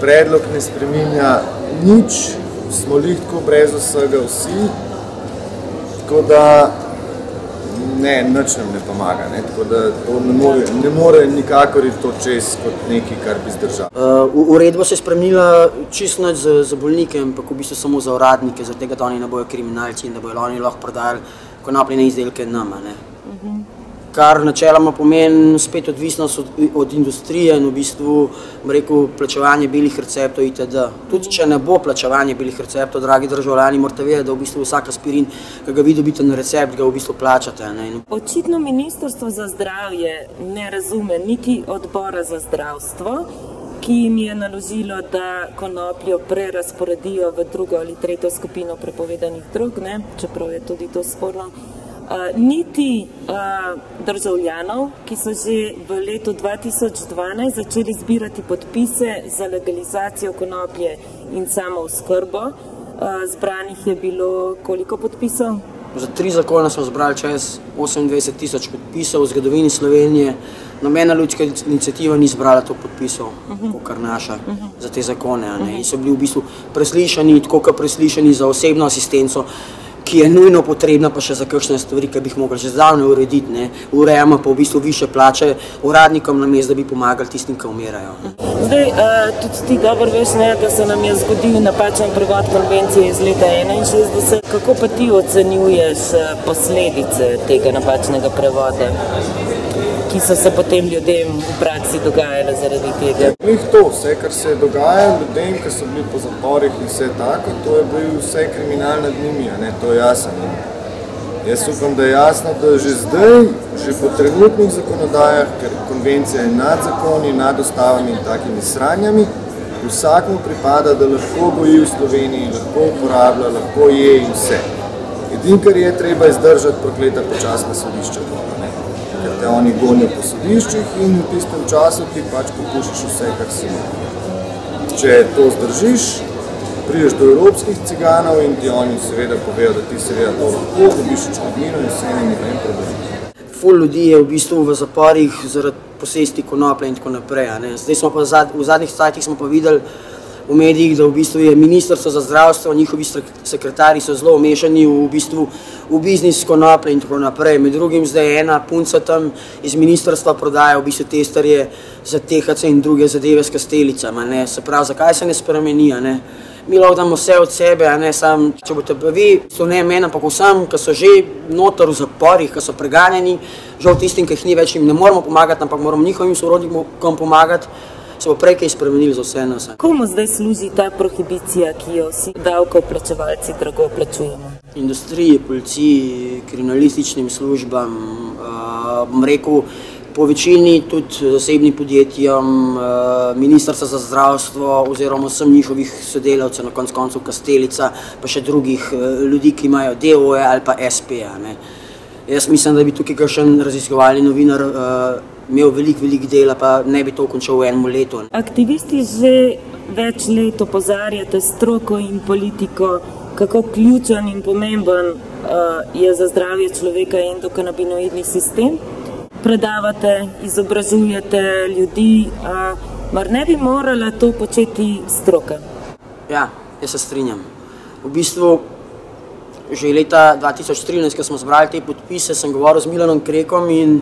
predlog ne spreminja nič, smo tako brez vsega vsi, tako da nič nam ne pomaga, tako da to ne more nikakor iti to čez kot nekaj, kar bi zdržal. Uredba se je spremenila čisto nič za bolnike, ampak v bistvu samo za uradnike, zato da oni ne bojo kriminalci in da bojo oni lahko prodajali konopljene izdelke nama. Kar načeloma pomeni spet odvisnost od industrije in v bistvu, rekel, plačevanje belih receptov itd. Tudi če ne bo plačevanje belih receptov, dragi državljani, morate vedeti, da v bistvu vsak aspirin, ki ga vi dobite na recept, ga v bistvu plačate. Očitno Ministrstvo za zdravje ne razume niti Odbora za zdravstvo, ki jim je naložilo, da konopljo prerazporedijo v drugo ali tretjo skupino prepovedanih drog, čeprav je tudi to sporno. Niti državljanov, ki so že v letu 2012 začeli zbirati podpise za legalizacijo konoplje in samooskrbo. Zbranih je bilo koliko podpisov? Za 3 zakone smo zbrali čez 28.000 podpisov v zgodovini Slovenije. Nobena ljudska iniciativa ni zbrala toliko podpisov, kot naša, za te zakone. In so bili v bistvu preslišani, tako kot preslišani za osebno asistenco, ki je nujno potrebna pa še za kakšne stvari, ki bi jih mogli že zdavnaj urediti. Urejamo pa v bistvu više plače uradnikom namesto, da bi pomagali tistim, ki umirajo. Zdaj, tudi ti dobro veš, da se nam je zgodil napačen prevod konvencije iz leta 1961. Kako pa ti ocenjuješ posledice tega napačnega prevoda, ki so se potem ljudem v praksi dogajale zaradi tega? To, vse, kar se je dogajalo ljudem, ki so bili po zaporih in vse tako, to je bil vse kriminal nad njimi, to je jasno. Jaz upam, da je jasno, da že zdaj, že po trenutnih zakonodajah, ker konvencija je nad zakoni, nad ustavami in takimi sranjami, vsakmu pripada, da lahko goji v Sloveniji, lahko uporablja, lahko je in vse. Edino, kar je treba izdržati prokleta počasna sodišča. Ker te oni gonijo po sodiščih in v tistem času ti pač popušiš vse, kar si ima. Če to zdržiš, prideš do evropskih ciganov in ti oni seveda povejo, da ti seveda to lahko, dobiš odškodnino in vse ni noben problem. Ful ljudi je v bistvu v zaporih zaradi posesti konoplje in tako naprej. Zdaj smo pa v zadnjih cajtih smo pa videli v medijih, da v bistvu je Ministrstvo za zdravstvo, njihovi sekretarji so zelo umešani v biznis konoplje in tako naprej. Med drugim zdaj ena punca tam iz ministrstva prodaja v bistvu testerje za THC in druge zadeve s kastelicami. Se pravi, zakaj se ne spremeni? Mi lahko damo vse od sebe, če boste pa vi, so ne meni, ampak vsem, ki so že noter v zaporih, ki so preganjeni, žal tistim, ki jih ni več, jim ne moramo pomagati, ampak moramo njihovim sorodnikom pomagati, se bo prej kaj spremenili za vse nas. Komu zdaj služi ta prohibicija, ki jo vsi davkoplačevalci drago plačujemo? Industriji, policiji, kriminalističnim službam, bom rekel, po večini tudi zasebnim podjetjem, Ministrstva za zdravstvo oziroma vsem njihovih sodelavcev, na koncu koncev Kastelica, pa še drugih ljudi, ki imajo DOE ali pa SP. Jaz mislim, da bi tukaj kakšen raziskovalni novinar imel veliko dela, pa ne bi to končal v enem letu. Aktivisti že več let opozarjate stroko in politiko, kako ključen in pomemben je za zdravje človeka endokanabinoidni sistem. Predavate, izobražujete ljudi, mar ne bi morala to početi stroka? Ja, jaz se strinjam. V bistvu, že leta 2013, ko smo zbrali te podpise, sem govoril z Milanom Krekom in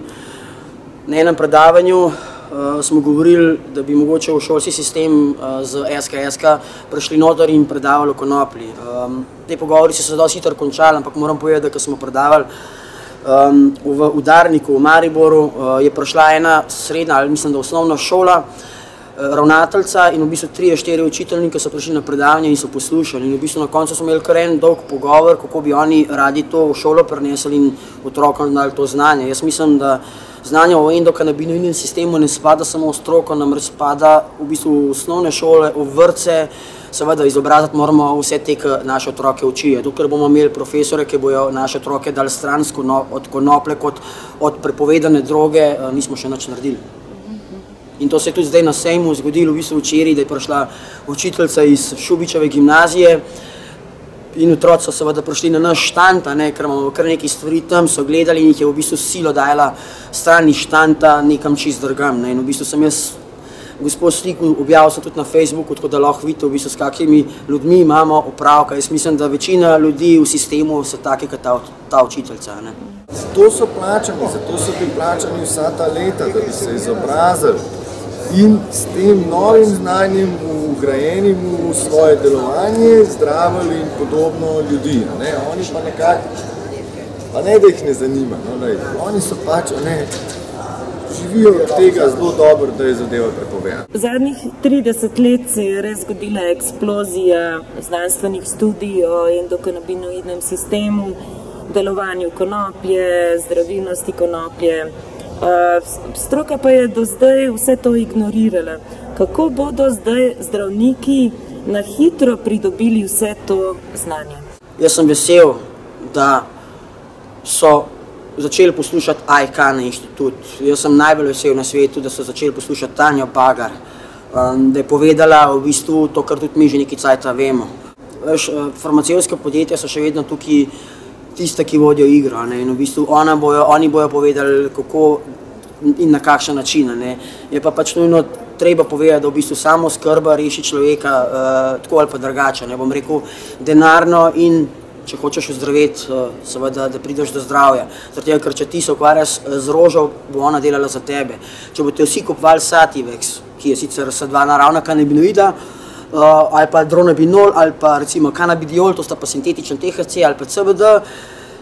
na enem predavanju smo govorili, da bi mogoče v šolski sistem z SKS-ka prišli noter in predavali o konoplji. Te pogovori so se dosti hitro končali, ampak moram povedati, da ko smo predavali v Udarniku v Mariboru, je prišla ena srednja, ali mislim, da osnovna šola, ravnateljica in v bistvu 3-4 učiteljni, ki so prišli na predavanje in so poslušali. In v bistvu na koncu smo imeli kar en dolg pogovor, kako bi oni radi to v šolo prinesli in otrokom dali to znanje. Jaz mislim, da znanje o endokanabinoidnem sistemu ne spada samo v stroko, namreč spada v bistvu v osnovne šole, v vrtce. Seveda izobraziti moramo vse te, ki naše otroke učijo. Dokler bomo imeli profesore, ki bojo naše otroke dali stran od konoplje kot od prepovedane droge, nismo še nič naredili. In to se je tudi zdaj na sejmu zgodilo, v bistvu včeraj, da je prišla učiteljica iz Šubičeve gimnazije in otroci so seveda prišli na naš štand, ker imamo kar nekaj stvari tam, so gledali in jih je v bistvu silo dajala stran iz štanda nekam čist drugam. In v bistvu sem jaz gospod sliku, objavil sem tudi na Facebooku, tako da lahko vidite, v bistvu, s kakimi ljudmi imamo opravka. Jaz mislim, da večina ljudi v sistemu so taki, kot ta učiteljca. Ne. Zato so bili plačani vsa ta leta, da bi se izobrazili in s tem novim znanjem vgrajenim v svoje delovanje zdravili in podobno ljudi. Ne. Oni pa nekako, pa ne da jih ne zanima, no, oni so pač, živijo od tega zelo dobro, da je zadeva prepovedana. Zadnjih 30 let se je res zgodila eksplozija znanstvenih študij o endokanabinoidnem sistemu, delovanju konoplje, zdravilnosti konoplje. Stroka pa je do zdaj vse to ignorirala. Kako bodo zdaj zdravniki na hitro pridobili vse to znanje? Jaz sem vesel, da so začeli poslušati AIK na inštitut. Jaz sem najbolj vesel na svetu, da so začeli poslušati Tanjo Bagar, da je povedala v bistvu to, kar tudi mi že nekaj cajta vemo. Farmacevtska podjetja so še vedno tukaj tiste, ki vodijo igro, ne, in v bistvu oni bojo povedali, kako in na kakšen način. Ne. Je pa pač nujno treba povedati, da v bistvu samo skrba reši človeka tako ali pa drugače. Ne. Bom rekel, denarno in če hočeš ozdraveti, seveda, da prideš do zdravja. Zato, ker če ti se ukvarjaš z rožo, bo ona delala za tebe. Če boste vsi kupovali Sativex, ki je sicer dva naravna kanabinoida, ali pa dronabinol, ali pa recimo kanabidiol, to sta pa sintetičen THC ali pa CBD,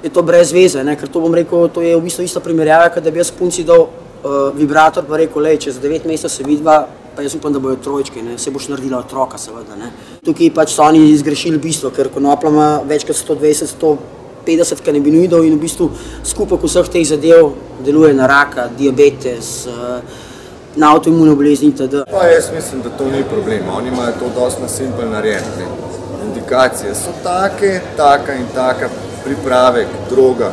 je to brez veze, ne? Ker to bom rekel, to je v bistvu ista primerjava, kad da bi jaz punci dal vibrator pa rekel, lej, čez 9 mesecev se vidva, pa jaz upam, da bojo trojčki, ne? Se boš naredila otroka, seveda, ne? Tukaj pač so oni zgrešili bistvo, ker konoplja ima več kot 120–150 kanabinoidov in v bistvu skupek vseh teh zadev deluje na raka, diabetes, na avtoimune bolezni itd. Pa jaz mislim, da to ni problem, oni imajo to dosti simpel narejeno. Indikacije so take, taka in taka, pripravek, droga,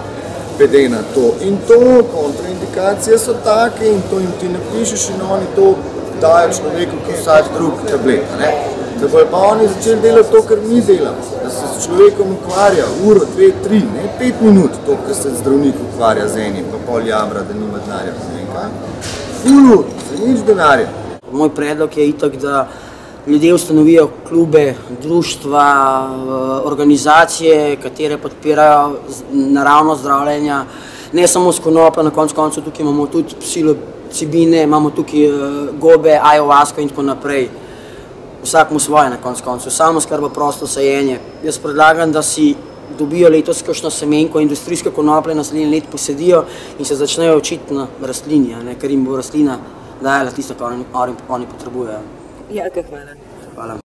PD na to in to, kontraindikacije so take in to jim ti napišeš in oni to dajo človeku, ki vsak drug tablet. Da bojo pa oni začeli delati to, kar mi delamo, da se s človekom ukvarja uro, 2, 3, ne 5 minut, to, kar se zdravnik ukvarja z enim, pa pol jamra, da nima denarja, ne vem kaj. Uro, za nič denarja. Moj predlog je itak, da ljudje ustanovijo klube, društva, organizacije, katere podpirajo naravno zdravljenja, ne samo s konopljo, na koncu koncev tukaj imamo tudi psilocibine, imamo tukaj gobe, ayahuasko in tako naprej. Vsak mu svoje na koncu koncev, samoskrba, prosto sajenje. Jaz predlagam, da si dobijo letos kakšno semenko industrijske konoplje, naslednji let posedijo in se začnejo učiti na rastlini, ker jim bo rastlina dajala tisto, kar oni potrebujejo. Jaka hvala. Hvala.